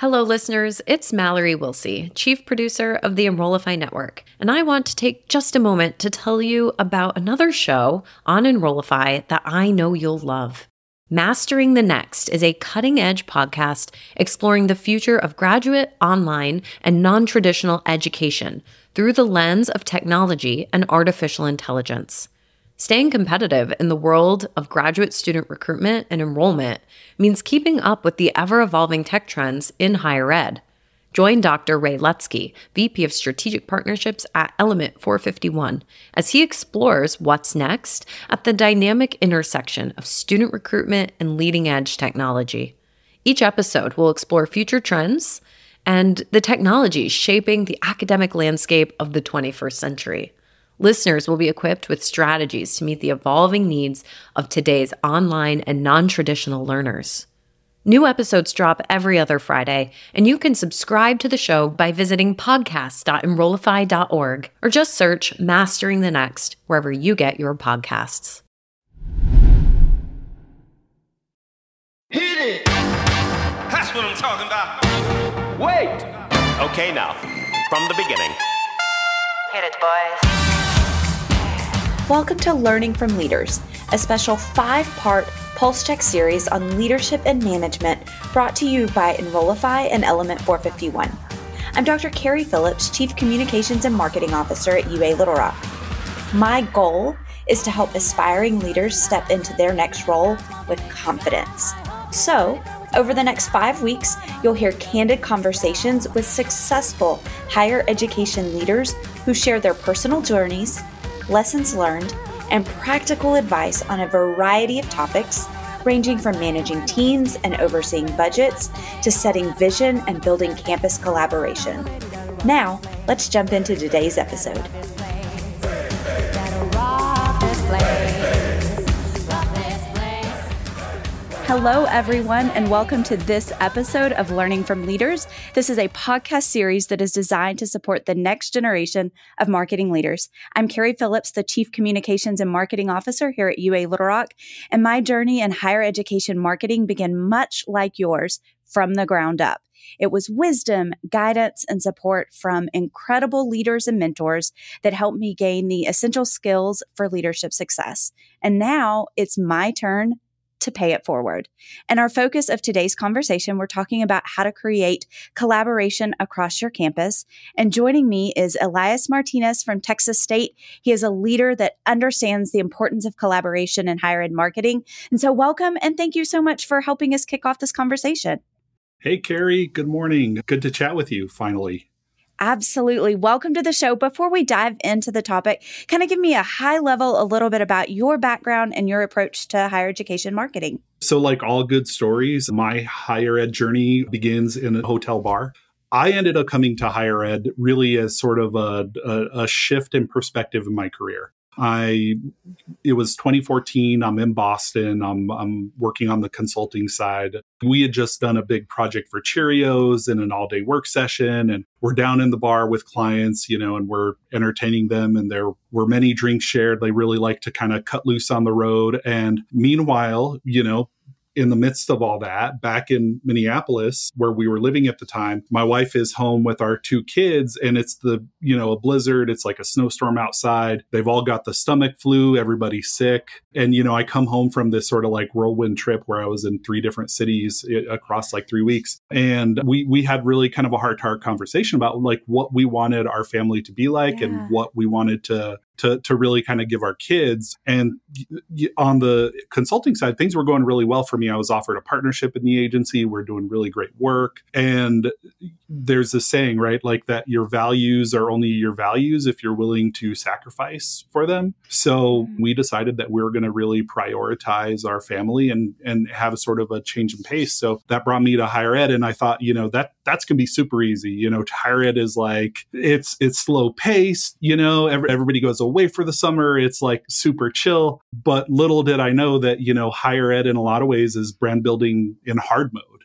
Hello, listeners. It's Mallory Willsea, Chief Producer of the Enrollify Network, and I want to take just a moment to tell you about another show on Enrollify that I know you'll love. Mastering the Next is a cutting-edge podcast exploring the future of graduate, online, and non-traditional education through the lens of technology and artificial intelligence. Staying competitive in the world of graduate student recruitment and enrollment means keeping up with the ever-evolving tech trends in higher ed. Join Dr. Ray Lutsky, VP of Strategic Partnerships at Element 451, as he explores what's next at the dynamic intersection of student recruitment and leading-edge technology. Each episode will explore future trends and the technologies shaping the academic landscape of the 21st century. Listeners will be equipped with strategies to meet the evolving needs of today's online and non-traditional learners. New episodes drop every other Friday, and you can subscribe to the show by visiting podcast.enrollify.org or just search Mastering the Next wherever you get your podcasts. Hit it! That's what I'm talking about. Wait! Okay, now, from the beginning. Hit it, boys. Welcome to Learning from Leaders, a special 5-part Pulse Check series on leadership and management brought to you by Enrollify and Element 451. I'm Dr. Carrie Phillips, Chief Communications and Marketing Officer at UA Little Rock. My goal is to help aspiring leaders step into their next role with confidence. So, over the next 5 weeks, you'll hear candid conversations with successful higher education leaders who share their personal journeys, lessons learned, and practical advice on a variety of topics, ranging from managing teams and overseeing budgets to setting vision and building campus collaboration. Now, let's jump into today's episode. Hello, everyone, and welcome to this episode of Learning from Leaders. This is a podcast series that is designed to support the next generation of marketing leaders. I'm Carrie Phillips, the Chief Communications and Marketing Officer here at UA Little Rock, and my journey in higher education marketing began much like yours from the ground up. It was wisdom, guidance, and support from incredible leaders and mentors that helped me gain the essential skills for leadership success. And now it's my turn to pay it forward. And our focus of today's conversation, we're talking about how to create collaboration across your campus. And joining me is Elias Martinez from Texas State. He is a leader that understands the importance of collaboration in higher ed marketing. And so welcome and thank you so much for helping us kick off this conversation. Hey, Carrie. Good morning. Good to chat with you finally. Absolutely. Welcome to the show. Before we dive into the topic, kind of give me a high level, a little bit about your background and your approach to higher education marketing. So like all good stories, my higher ed journey begins in a hotel bar. I ended up coming to higher ed really as sort of a shift in perspective in my career. It was 2014. I'm in Boston. I'm working on the consulting side. We had just done a big project for Cheerios in an all-day work session, and we're down in the bar with clients, and we're entertaining them, and there were many drinks shared. They really like to kind of cut loose on the road. And meanwhile, in the midst of all that, back in Minneapolis, where we were living at the time, my wife is home with our 2 kids, and it's a blizzard. It's like a snowstorm outside. They've all got the stomach flu. Everybody's sick. And, I come home from this sort of like whirlwind trip where I was in 3 different cities across like 3 weeks. And we had really kind of a heart-to-heart conversation about like what we wanted our family to be like and what we wanted to really kind of give our kids. And on the consulting side, things were going really well for me. I was offered a partnership in the agency. We're doing really great work. And there's this saying, right? Like that your values are only your values if you're willing to sacrifice for them. So we decided that we were going to really prioritize our family and have a sort of a change in pace. So that brought me to higher ed. And I thought, that's going to be super easy. Higher ed is like, it's slow paced, everybody goes away for the summer. It's like super chill. But little did I know that, higher ed in a lot of ways is brand building in hard mode.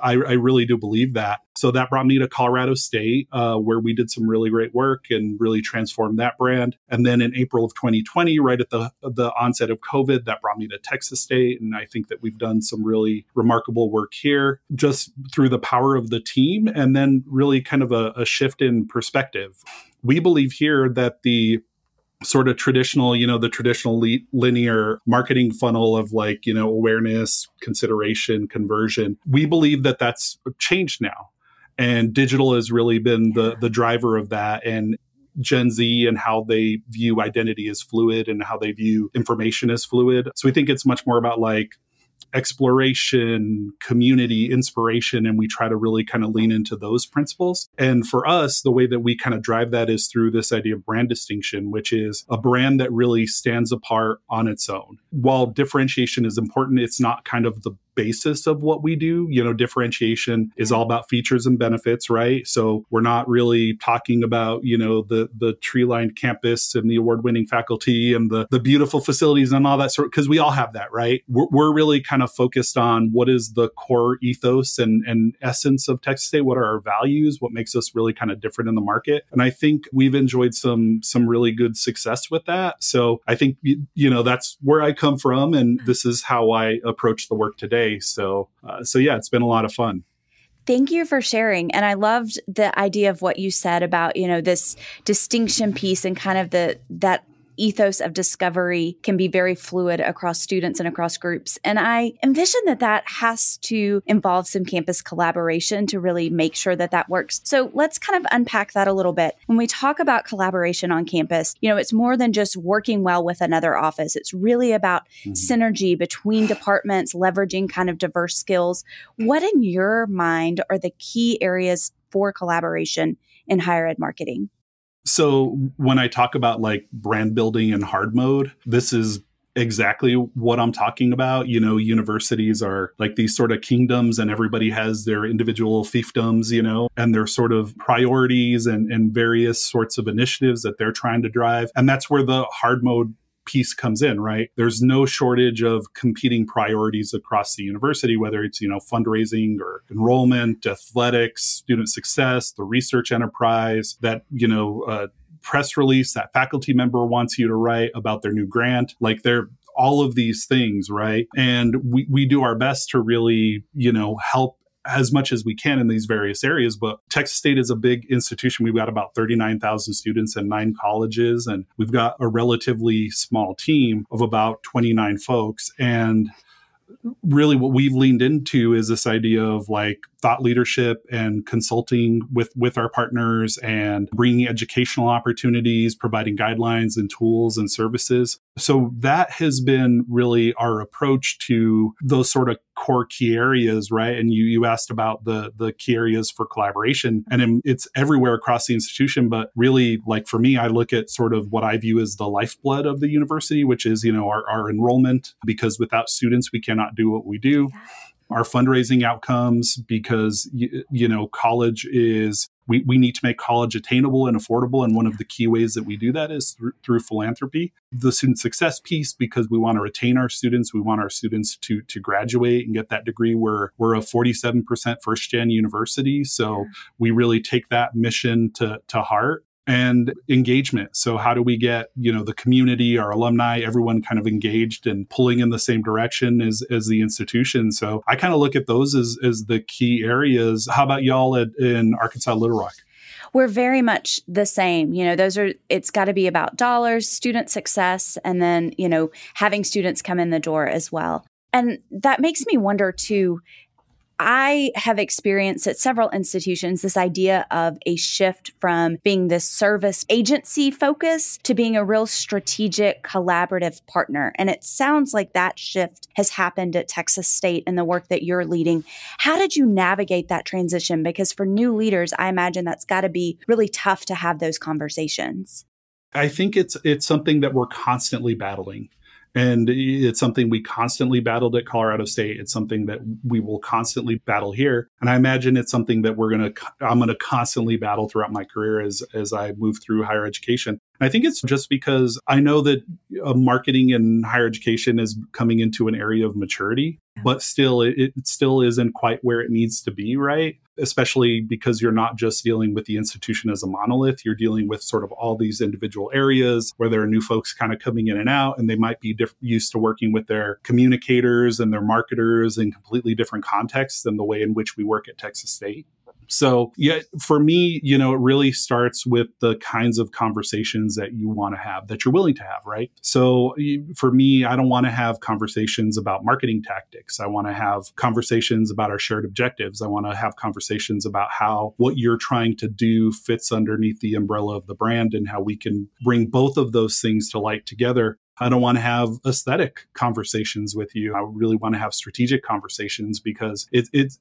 I really do believe that. So that brought me to Colorado State, where we did some really great work and really transformed that brand. And then in April of 2020, right at the onset of COVID, that brought me to Texas State. And I think that we've done some really remarkable work here just through the power of the team and then really kind of a shift in perspective. We believe here that the sort of traditional, the traditional linear marketing funnel of like, awareness, consideration, conversion. We believe that that's changed now. And digital has really been the driver of that. And Gen Z and how they view identity as fluid and how they view information as fluid. So we think it's much more about like exploration, community, inspiration, and we try to really kind of lean into those principles. And for us, the way that we kind of drive that is through this idea of brand distinction, which is a brand that really stands apart on its own. While differentiation is important, it's not kind of the basis of what we do. Differentiation is all about features and benefits, right? So we're not really talking about, the tree-lined campus and the award-winning faculty and the beautiful facilities and all that sort, because we all have that, right? We're really kind of focused on what is the core ethos and essence of Texas State, what are our values, what makes us really kind of different in the market. And I think we've enjoyed some really good success with that. So I think, that's where I come from, and this is how I approach the work today. So yeah, it's been a lot of fun. Thank you for sharing. And I loved the idea of what you said about, this distinction piece and kind of that ethos of discovery can be very fluid across students and across groups. And I envision that has to involve some campus collaboration to really make sure that works. So let's kind of unpack that a little bit. When we talk about collaboration on campus, it's more than just working well with another office. It's really about synergy between departments, leveraging kind of diverse skills. What in your mind are the key areas for collaboration in higher ed marketing? So when I talk about like brand building in hard mode, this is exactly what I'm talking about. Universities are like these sort of kingdoms and everybody has their individual fiefdoms, and their sort of priorities and various sorts of initiatives that they're trying to drive. And that's where the hard mode piece comes in, right? There's no shortage of competing priorities across the university, whether it's, fundraising or enrollment, athletics, student success, the research enterprise, that, press release that faculty member wants you to write about their new grant. Like they're all of these things, right? And we do our best to really, help as much as we can in these various areas. But Texas State is a big institution. We've got about 39,000 students and 9 colleges, and we've got a relatively small team of about 29 folks. And really what we've leaned into is this idea of like thought leadership and consulting with our partners and bringing educational opportunities, providing guidelines and tools and services. So that has been really our approach to those sort of core key areas, right? And you asked about the key areas for collaboration, and it's everywhere across the institution. But really, like for me, I look at sort of what I view as the lifeblood of the university, which is, our enrollment, because without students, we cannot do what we do. Our fundraising outcomes, because, college is, we need to make college attainable and affordable. And one of the key ways that we do that is through philanthropy. The student success piece, because we want to retain our students. We want our students to graduate and get that degree. We're a 47% first gen university. So we really take that mission to heart. And engagement. So how do we get, the community, our alumni, everyone kind of engaged and pulling in the same direction as the institution? So I kind of look at those as the key areas. How about y'all in Arkansas Little Rock? We're very much the same. It's got to be about dollars, student success, and then, having students come in the door as well. And that makes me wonder too, I have experienced at several institutions this idea of a shift from being this service agency focus to being a real strategic collaborative partner. And it sounds like that shift has happened at Texas State in the work that you're leading. How did you navigate that transition? Because for new leaders, I imagine that's got to be really tough to have those conversations. I think it's something that we're constantly battling. And it's something we constantly battled at Colorado State. It's something that we will constantly battle here. And I imagine it's something that I'm going to constantly battle throughout my career as I move through higher education. And I think it's just because I know that marketing in higher education is coming into an area of maturity. but still, it still isn't quite where it needs to be, right? Especially because you're not just dealing with the institution as a monolith, you're dealing with sort of all these individual areas where there are new folks kind of coming in and out, and they might be used to working with their communicators and their marketers in completely different contexts than the way in which we work at Texas State. So, yeah, for me, it really starts with the kinds of conversations that you want to have, that you're willing to have, right? So for me, I don't want to have conversations about marketing tactics. I want to have conversations about our shared objectives. I want to have conversations about how what you're trying to do fits underneath the umbrella of the brand and how we can bring both of those things to light together. I don't want to have aesthetic conversations with you. I really want to have strategic conversations because it's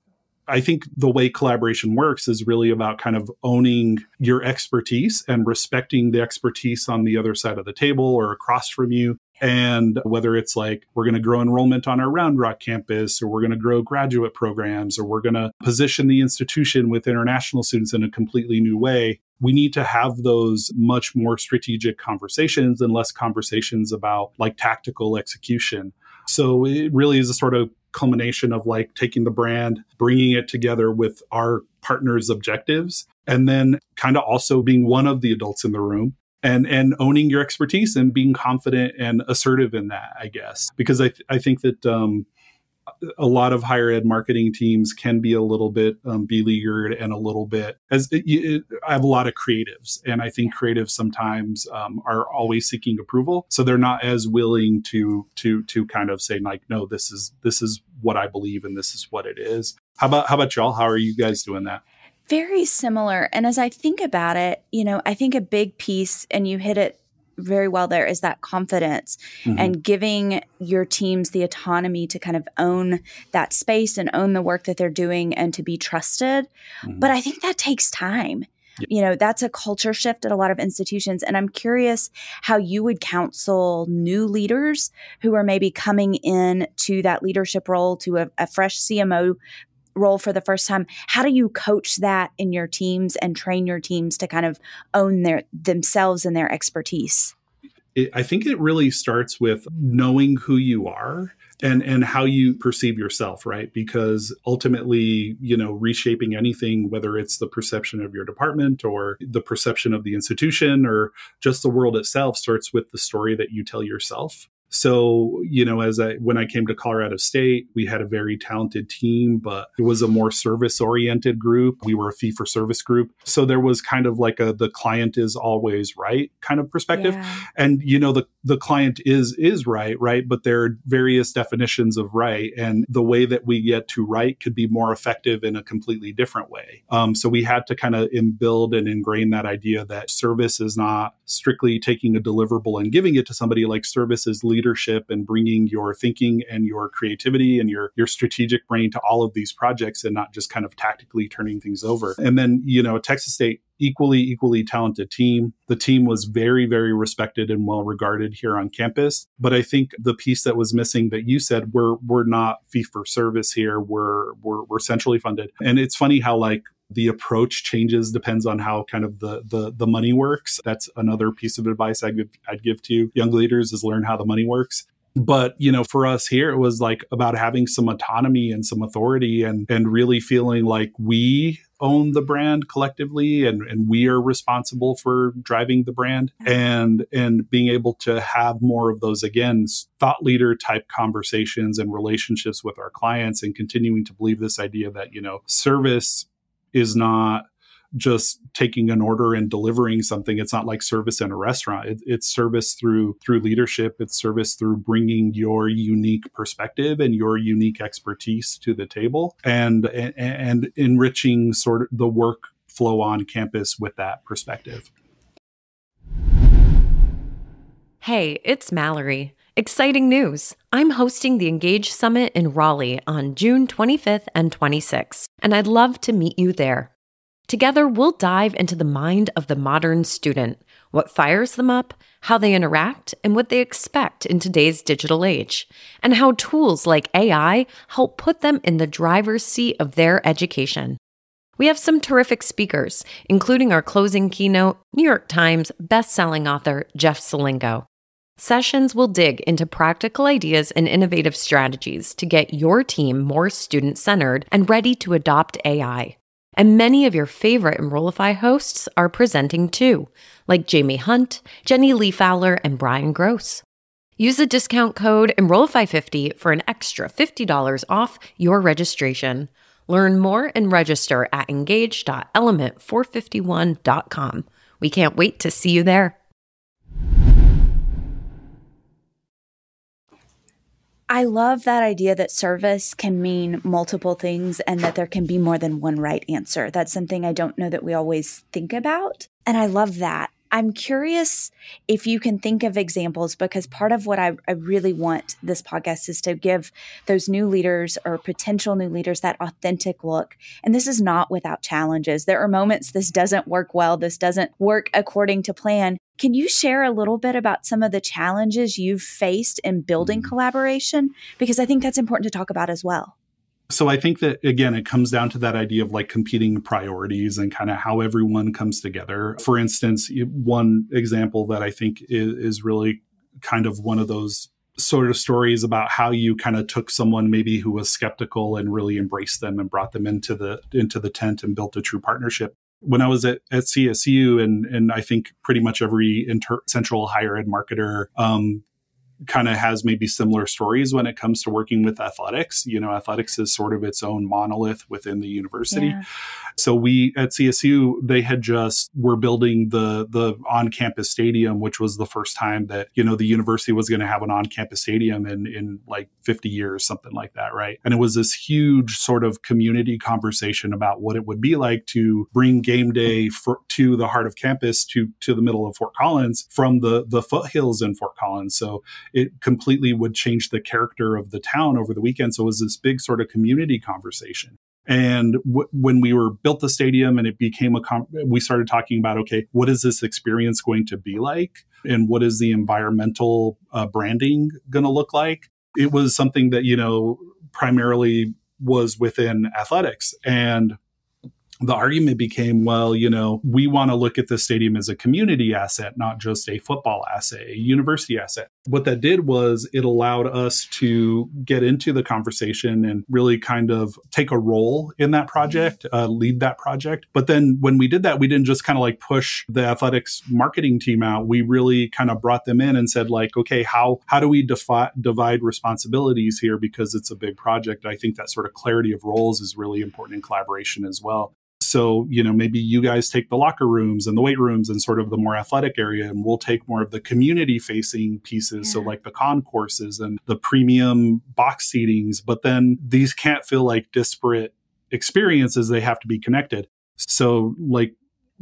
I think the way collaboration works is really about kind of owning your expertise and respecting the expertise on the other side of the table or across from you. And whether it's like we're going to grow enrollment on our Round Rock campus, or we're going to grow graduate programs, or we're going to position the institution with international students in a completely new way, we need to have those much more strategic conversations and less conversations about like tactical execution. So it really is a sort of culmination of like taking the brand, bringing it together with our partners' objectives, and then kind of also being one of the adults in the room and owning your expertise and being confident and assertive in that, I guess. Because I think that a lot of higher ed marketing teams can be a little bit beleaguered and a little bit, I have a lot of creatives, and I think creatives sometimes are always seeking approval. So they're not as willing to kind of say like, no, this is what I believe and this is what it is. How about y'all? How are you guys doing that? Very similar. And as I think about it, I think a big piece, and you hit it very well there, is that confidence and giving your teams the autonomy to kind of own that space and own the work that they're doing and to be trusted. But I think that takes time. That's a culture shift at a lot of institutions. And I'm curious how you would counsel new leaders who are maybe coming in to that leadership role, to a fresh CMO role for the first time. How do you coach that in your teams and train your teams to kind of own themselves and their expertise? I think it really starts with knowing who you are and how you perceive yourself, right? Because ultimately, reshaping anything, whether it's the perception of your department or the perception of the institution or just the world itself, starts with the story that you tell yourself. So, when I came to Colorado State, we had a very talented team, but it was a more service-oriented group. We were a fee-for-service group. So there was kind of like the client is always right kind of perspective. Yeah. And, the client is right? But there are various definitions of right. And the way that we get to right could be more effective in a completely different way. So we had to kind of build and ingrain that idea that service is not strictly taking a deliverable and giving it to somebody. Like service is leadership and bringing your thinking and your creativity and your strategic brain to all of these projects and not just kind of tactically turning things over. And then, Texas State, equally talented team. The team was very, very respected and well regarded here on campus. But I think the piece that was missing that you said, we're not fee for service here. We're centrally funded. And it's funny how like the approach changes, depends on how kind of the money works. That's another piece of advice I'd give to young leaders, is learn how the money works. But, for us here, it was like about having some autonomy and some authority and really feeling like we own the brand collectively and we are responsible for driving the brand and being able to have more of those, again, thought leader type conversations and relationships with our clients, and continuing to believe this idea that, service is not just taking an order and delivering something. It's not like service in a restaurant. It's service through leadership. It's service through bringing your unique perspective and your unique expertise to the table and enriching sort of the workflow on campus with that perspective. Hey, it's Mallory. Exciting news. I'm hosting the Engage Summit in Raleigh on June 25th and 26th, and I'd love to meet you there. Together, we'll dive into the mind of the modern student, what fires them up, how they interact, and what they expect in today's digital age, and how tools like AI help put them in the driver's seat of their education. We have some terrific speakers, including our closing keynote, New York Times bestselling author Jeff Selingo. Sessions will dig into practical ideas and innovative strategies to get your team more student-centered and ready to adopt AI. And many of your favorite Enrollify hosts are presenting too, like Jamie Hunt, Jenny Lee Fowler, and Brian Gross. Use the discount code Enrollify50 for an extra $50 off your registration. Learn more and register at engage.element451.com. We can't wait to see you there. I love that idea that service can mean multiple things and that there can be more than one right answer. That's something I don't know that we always think about. And I love that. I'm curious if you can think of examples, because part of what I really want this podcast is to give those new leaders or potential new leaders that authentic look. And this is not without challenges. There are moments this doesn't work well. This doesn't work according to plan. Can you share a little bit about some of the challenges you've faced in building collaboration? Because I think that's important to talk about as well. So I think that, again, it comes down to that idea of like competing priorities and kind of how everyone comes together. For instance, one example that I think is really kind of one of those sort of stories about how you kind of took someone maybe who was skeptical and really embraced them and brought them into the tent and built a true partnership. When I was at CSU, and I think pretty much every central higher ed marketer kind of has maybe similar stories when it comes to working with athletics. You know, athletics is sort of its own monolith within the university. Yeah. So we at CSU, they had were building the on-campus stadium, which was the first time that, you know, the university was going to have an on-campus stadium in like 50 years, something like that, right? And it was this huge sort of community conversation about what it would be like to bring game day to the heart of campus, to the middle of Fort Collins from the foothills in Fort Collins. So it completely would change the character of the town over the weekend. So it was this big sort of community conversation. And when we built the stadium and it became we started talking about, okay, what is this experience going to be like? And what is the environmental branding going to look like? It was something that, you know, primarily was within athletics. And the argument became, well, you know, we want to look at the stadium as a community asset, not just a football asset, a university asset. What that did was it allowed us to get into the conversation and really kind of take a role in that project, lead that project. But then when we did that, we didn't just kind of like push the athletics marketing team out. We really kind of brought them in and said like, okay, how do we divide responsibilities here? Because it's a big project. I think that sort of clarity of roles is really important in collaboration as well. So, you know, maybe you guys take the locker rooms and the weight rooms and sort of the more athletic area, and we'll take more of the community facing pieces. Yeah. So like the concourses and the premium box seatings, but then these can't feel like disparate experiences. They have to be connected. So like,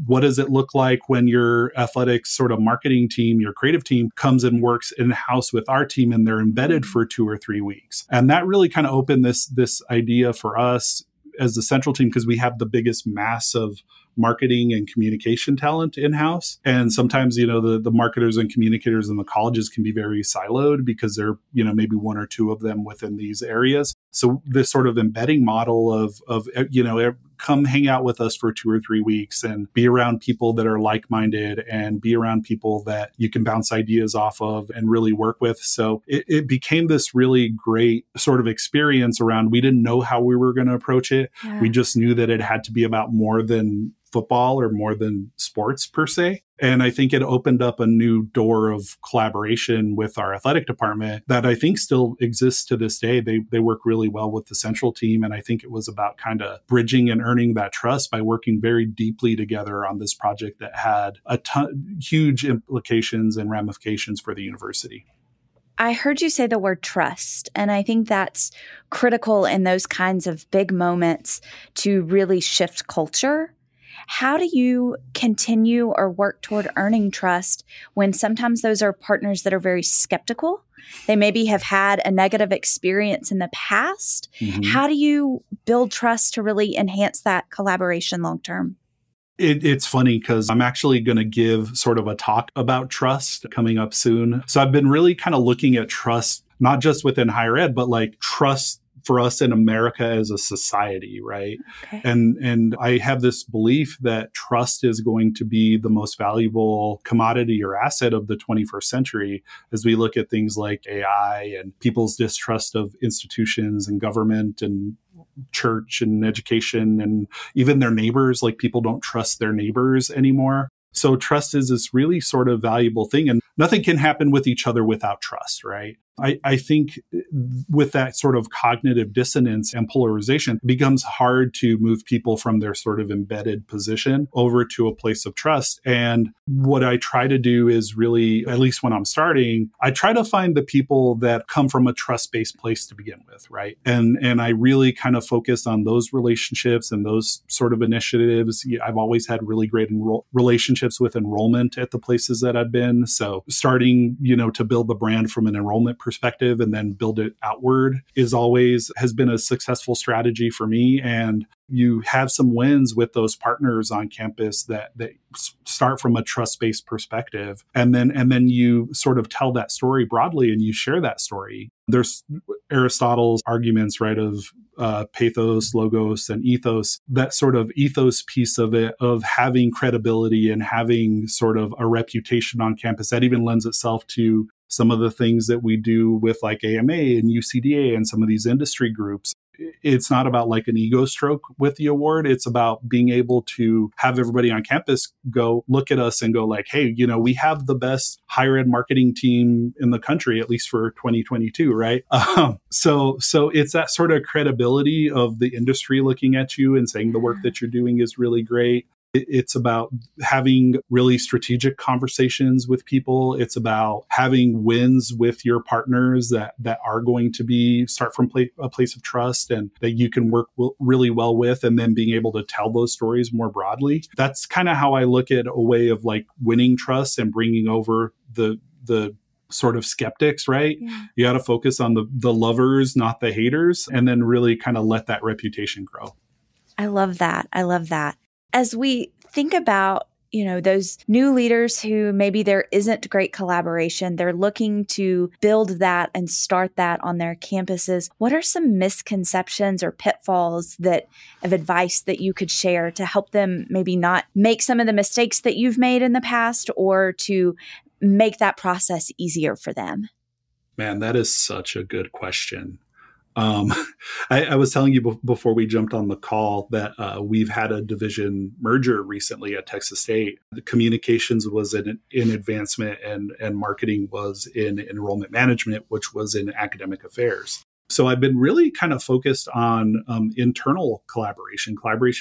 what does it look like when your athletics sort of marketing team, your creative team comes and works in-house with our team and they're embedded for 2 or 3 weeks? And that really kind of opened this idea for us as the central team, because we have the biggest mass of marketing and communication talent in-house. And sometimes, you know, the marketers and communicators in the colleges can be very siloed because there are, you know, maybe 1 or 2 of them within these areas. So this sort of embedding model of you know, come hang out with us for 2 or 3 weeks and be around people that are like-minded and be around people that you can bounce ideas off of and really work with. So it became this really great sort of experience around, we didn't know how we were going to approach it. Yeah. We just knew that it had to be about more than football or more than sports per se. And I think it opened up a new door of collaboration with our athletic department that I think still exists to this day. They work really well with the central team. And I think it was about kind of bridging and earning that trust by working very deeply together on this project that had huge implications and ramifications for the university. I heard you say the word trust, and I think that's critical in those kinds of big moments to really shift culture. How do you continue or work toward earning trust when sometimes those are partners that are very skeptical? They maybe have had a negative experience in the past. Mm-hmm. How do you build trust to really enhance that collaboration long term? It's funny because I'm actually going to give sort of a talk about trust coming up soon. So I've been really kind of looking at trust, not just within higher ed, but like trust for us in America as a society, right? Okay. And I have this belief that trust is going to be the most valuable commodity or asset of the 21st century as we look at things like AI and people's distrust of institutions and government and church and education and even their neighbors. Like, people don't trust their neighbors anymore. So trust is this really sort of valuable thing, and nothing can happen with each other without trust, right? I think with that sort of cognitive dissonance and polarization, it becomes hard to move people from their sort of embedded position over to a place of trust. And what I try to do is really, at least when I'm starting, I try to find the people that come from a trust-based place to begin with, right? And I really kind of focus on those relationships and those sort of initiatives. I've always had really great relationships with enrollment at the places that I've been. So starting, to build the brand from an enrollment perspective and then build it outward has been a successful strategy for me. And you have some wins with those partners on campus that start from a trust-based perspective. And then you sort of tell that story broadly and you share that story. There's Aristotle's arguments, right, of pathos, logos, and ethos. That sort of ethos piece of it, of having credibility and having sort of a reputation on campus, that even lends itself to some of the things that we do with like AMA and UCDA and some of these industry groups. It's not about like an ego stroke with the award. It's about being able to have everybody on campus go look at us and go like, hey, we have the best higher ed marketing team in the country, at least for 2022, right? So it's that sort of credibility of the industry looking at you and saying the work that you're doing is really great. It's about having really strategic conversations with people. It's about having wins with your partners that are going to start from a place of trust and that you can work really well with, and then being able to tell those stories more broadly. That's kind of how I look at a way of like winning trust and bringing over the sort of skeptics, right? Yeah. You got to focus on the lovers, not the haters, and then really kind of let that reputation grow. I love that. As we think about, those new leaders who maybe there isn't great collaboration, they're looking to build that and start that on their campuses. What are some misconceptions or pitfalls of advice that you could share to help them maybe not make some of the mistakes that you've made in the past, or to make that process easier for them? Man, that is such a good question. I was telling you before we jumped on the call that we've had a division merger recently at Texas State. The communications was in advancement and marketing was in enrollment management, which was in academic affairs. So I've been really kind of focused on internal collaboration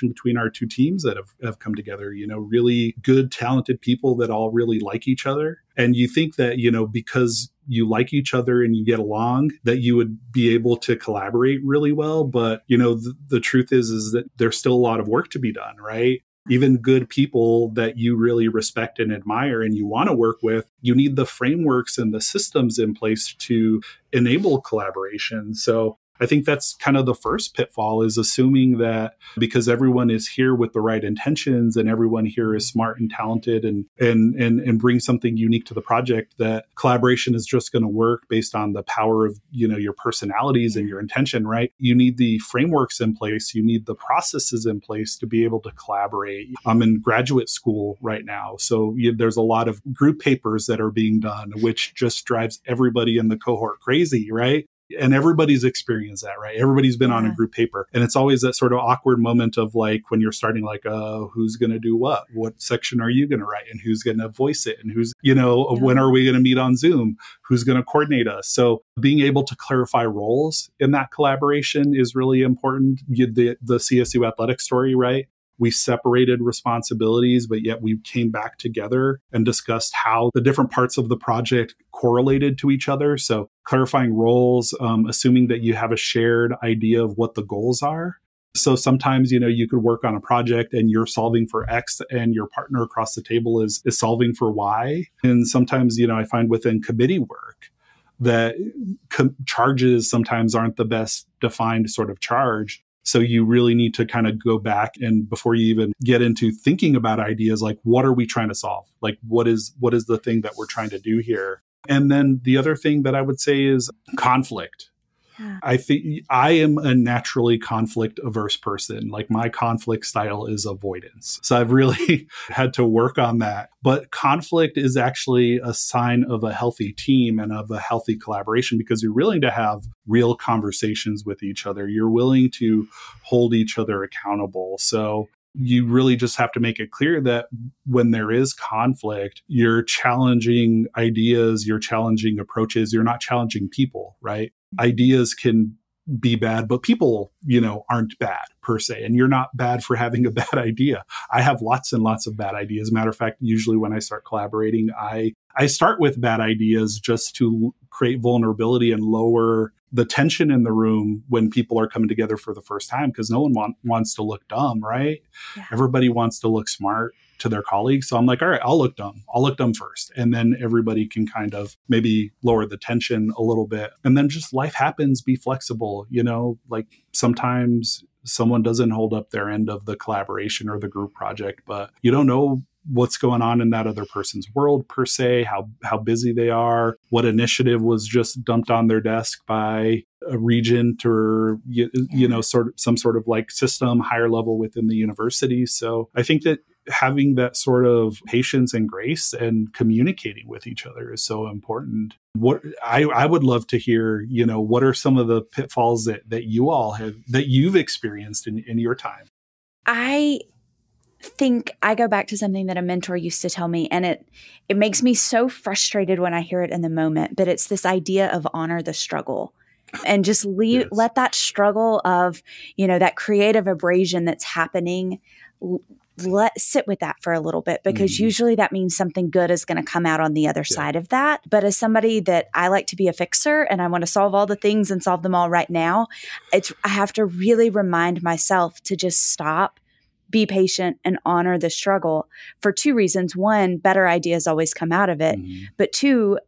between our two teams that have come together, really good, talented people that all really like each other. And you think that, because you like each other and you get along, that you would be able to collaborate really well. But, the truth is that there's still a lot of work to be done, right? Even good people that you really respect and admire and you want to work with, you need the frameworks and the systems in place to enable collaboration. So I think that's kind of the first pitfall, is assuming that because everyone is here with the right intentions and everyone here is smart and talented and bring something unique to the project, that collaboration is just going to work based on the power of, your personalities and your intention, right? You need the frameworks in place. You need the processes in place to be able to collaborate. I'm in graduate school right now. So there's a lot of group papers that are being done, which just drives everybody in the cohort crazy, right? And everybody's experienced that, right? Everybody's been on a group paper. And it's always that sort of awkward moment of like, when you're starting, like, who's going to do what? What section are you going to write? And who's going to voice it? And who's, when are we going to meet on Zoom? Who's going to coordinate us? So being able to clarify roles in that collaboration is really important. The CSU athletic story, right? We separated responsibilities, but yet we came back together and discussed how the different parts of the project correlated to each other. So clarifying roles, assuming that you have a shared idea of what the goals are. So sometimes, you could work on a project and you're solving for X and your partner across the table is solving for Y. And sometimes, I find within committee work that charges sometimes aren't the best defined sort of charge. So you really need to kind of go back, and before you even get into thinking about ideas, like, what are we trying to solve? Like, what is the thing that we're trying to do here? And then the other thing that I would say is conflict. I think I am a naturally conflict averse person. Like my conflict style is avoidance. So I've really had to work on that. But conflict is actually a sign of a healthy team and of a healthy collaboration because you're willing to have real conversations with each other. You're willing to hold each other accountable. So you really just have to make it clear that when there is conflict, you're challenging ideas, you're challenging approaches, you're not challenging people, right? Ideas can be bad, but people, aren't bad per se. And you're not bad for having a bad idea. I have lots and lots of bad ideas. Matter of fact, usually when I start collaborating, I start with bad ideas just to create vulnerability and lower the tension in the room when people are coming together for the first time, because no one wants to look dumb, right? Yeah. Everybody wants to look smart to their colleagues. So I'm like, all right, I'll look dumb. I'll look dumb first. And then everybody can kind of maybe lower the tension a little bit. And then just life happens, be flexible, like sometimes someone doesn't hold up their end of the collaboration or the group project, but you don't know what's going on in that other person's world per se, how busy they are, what initiative was just dumped on their desk by a regent or, some sort of like system higher level within the university. So I think that having that sort of patience and grace and communicating with each other is so important. What I would love to hear, what are some of the pitfalls that you all have, that you've experienced in your time? I think I go back to something that a mentor used to tell me, and it makes me so frustrated when I hear it in the moment, but it's this idea of honor the struggle and just let that struggle of, that creative abrasion that's happening, sit with that for a little bit, because usually that means something good is going to come out on the other side of that. But as somebody that I like to be a fixer and I want to solve all the things and solve them all right now, I have to really remind myself to just stop, be patient, and honor the struggle for two reasons. One, better ideas always come out of it. But two,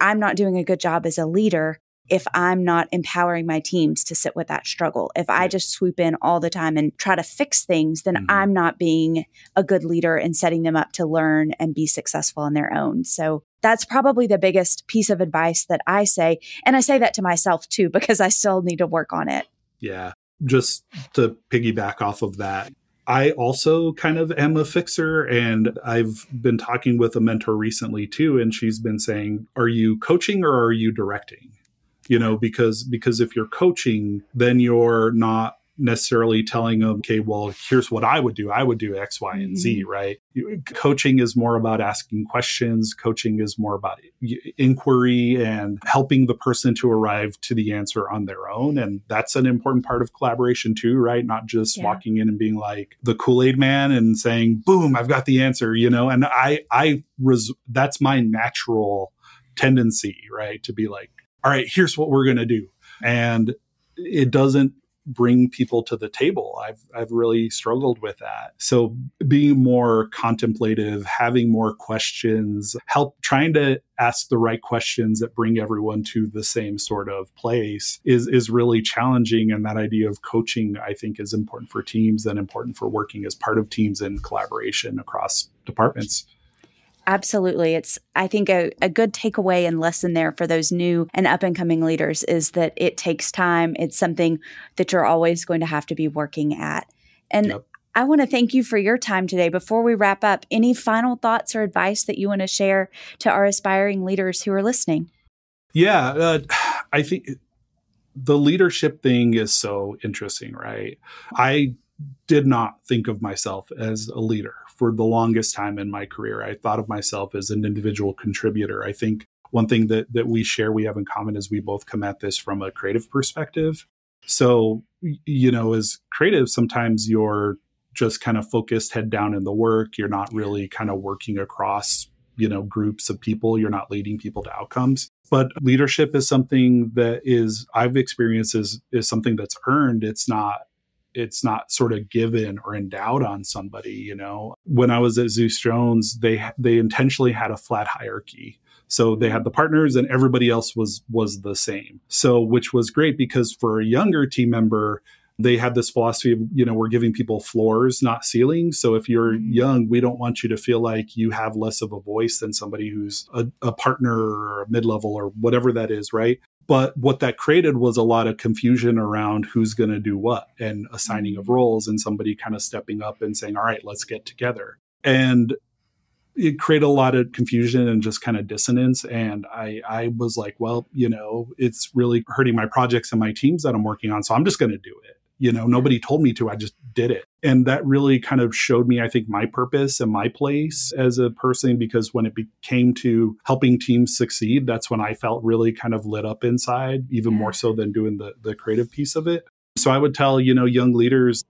I'm not doing a good job as a leader if I'm not empowering my teams to sit with that struggle. If I just swoop in all the time and try to fix things, then I'm not being a good leader and setting them up to learn and be successful on their own. So that's probably the biggest piece of advice that I say. And I say that to myself too, because I still need to work on it. Yeah. Just to piggyback off of that, I also kind of am a fixer, and I've been talking with a mentor recently too, and she's been saying, are you coaching or are you directing? Because if you're coaching, then you're not necessarily telling them, okay, well, here's what I would do. I would do X, Y, and Z, right? Coaching is more about asking questions. Coaching is more about inquiry and helping the person to arrive to the answer on their own. And that's an important part of collaboration too, right? Not just walking in and being like the Kool-Aid man and saying, boom, I've got the answer, and that's my natural tendency, right? To be like, all right, here's what we're going to do. And it doesn't bring people to the table. I've really struggled with that. So being more contemplative, having more questions, trying to ask the right questions that bring everyone to the same sort of place is really challenging. And that idea of coaching, I think, is important for teams and important for working as part of teams and collaboration across departments. Absolutely. It's, I think, a good takeaway and lesson there for those new and up and coming leaders is that it takes time. It's something that you're always going to have to be working at. And I want to thank you for your time today. Before we wrap up, any final thoughts or advice that you want to share to our aspiring leaders who are listening? Yeah, I think the leadership thing is so interesting, right? I did not think of myself as a leader for the longest time in my career. I thought of myself as an individual contributor. I think one thing that we have in common is we both come at this from a creative perspective. So, as creative, sometimes you're just kind of focused head down in the work. You're not really kind of working across, groups of people. You're not leading people to outcomes. But leadership is something that I've experienced is something that's earned. It's not sort of given or endowed on somebody, When I was at Zeus Jones, they intentionally had a flat hierarchy. So they had the partners and everybody else was the same. So, which was great because for a younger team member, they had this philosophy of, we're giving people floors, not ceilings. So if you're young, we don't want you to feel like you have less of a voice than somebody who's a partner or a mid-level or whatever that is, right? But what that created was a lot of confusion around who's going to do what and assigning of roles and somebody kind of stepping up and saying, all right, let's get together. And it created a lot of confusion and just kind of dissonance. And I was like, well, it's really hurting my projects and my teams that I'm working on. So I'm just going to do it. Nobody told me to, I just did it. And that really kind of showed me, I think, my purpose and my place as a person, because when it came to helping teams succeed, that's when I felt really kind of lit up inside, even more so than doing the creative piece of it. So I would tell, young leaders,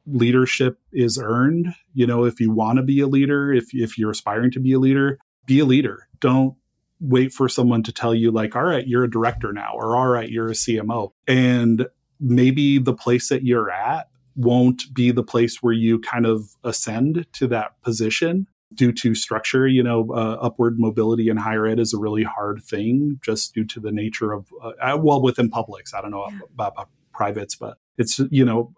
leadership is earned. If you want to be a leader, if you're aspiring to be a leader, be a leader. Don't wait for someone to tell you like, all right, you're a director now, or all right, you're a CMO. And maybe the place that you're at won't be the place where you kind of ascend to that position due to structure. Upward mobility in higher ed is a really hard thing just due to the nature of, within publics. I don't know about privates, but it's,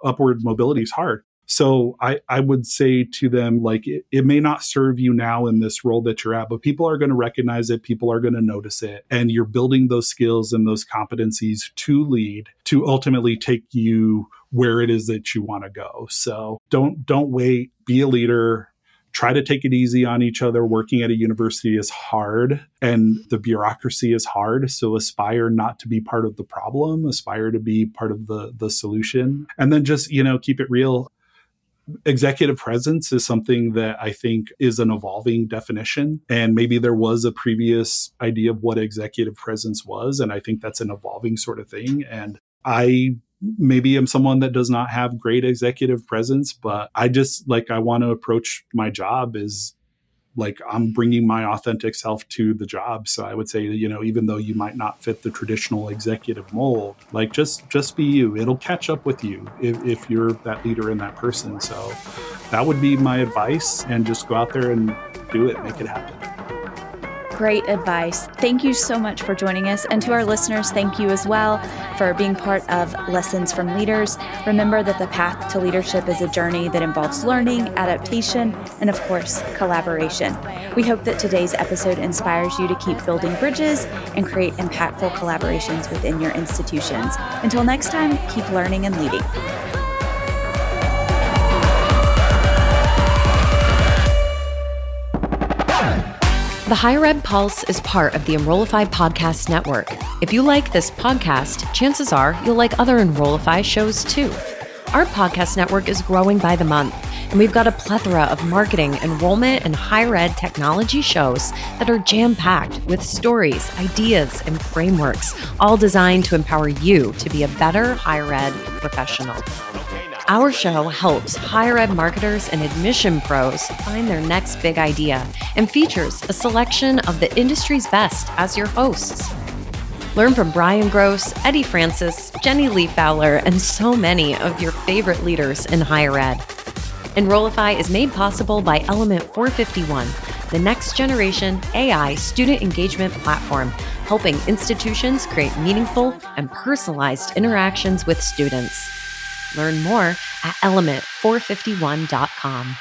upward mobility is hard. So I would say to them, like, it may not serve you now in this role that you're at, but people are going to recognize it. People are going to notice it. And you're building those skills and those competencies to lead, to ultimately take you where it is that you want to go. So don't wait, be a leader. Try to take it easy on each other. Working at a university is hard and the bureaucracy is hard. So aspire not to be part of the problem, aspire to be part of the solution. And then just, keep it real. Executive presence is something that I think is an evolving definition. And maybe there was a previous idea of what executive presence was. And I think that's an evolving sort of thing. And I maybe am someone that does not have great executive presence, but I want to approach my job as like I'm bringing my authentic self to the job. So I would say, even though you might not fit the traditional executive mold, like just be you. It'll catch up with you if you're that leader and that person. So that would be my advice, and just go out there and do it, make it happen. Great advice. Thank you so much for joining us. And to our listeners, thank you as well for being part of Lessons from Leaders. Remember that the path to leadership is a journey that involves learning, adaptation, and of course, collaboration. We hope that today's episode inspires you to keep building bridges and create impactful collaborations within your institutions. Until next time, keep learning and leading. The Higher Ed Pulse is part of the Enrollify podcast network. If you like this podcast, chances are you'll like other Enrollify shows too. Our podcast network is growing by the month, and we've got a plethora of marketing, enrollment, and higher ed technology shows that are jam-packed with stories, ideas, and frameworks, all designed to empower you to be a better higher ed professional. Our show helps higher ed marketers and admission pros find their next big idea and features a selection of the industry's best as your hosts. Learn from Brian Gross, Eddie Francis, Jenny Lee Fowler, and so many of your favorite leaders in higher ed. Enrollify is made possible by Element 451, the next generation AI student engagement platform, helping institutions create meaningful and personalized interactions with students. Learn more at element451.com.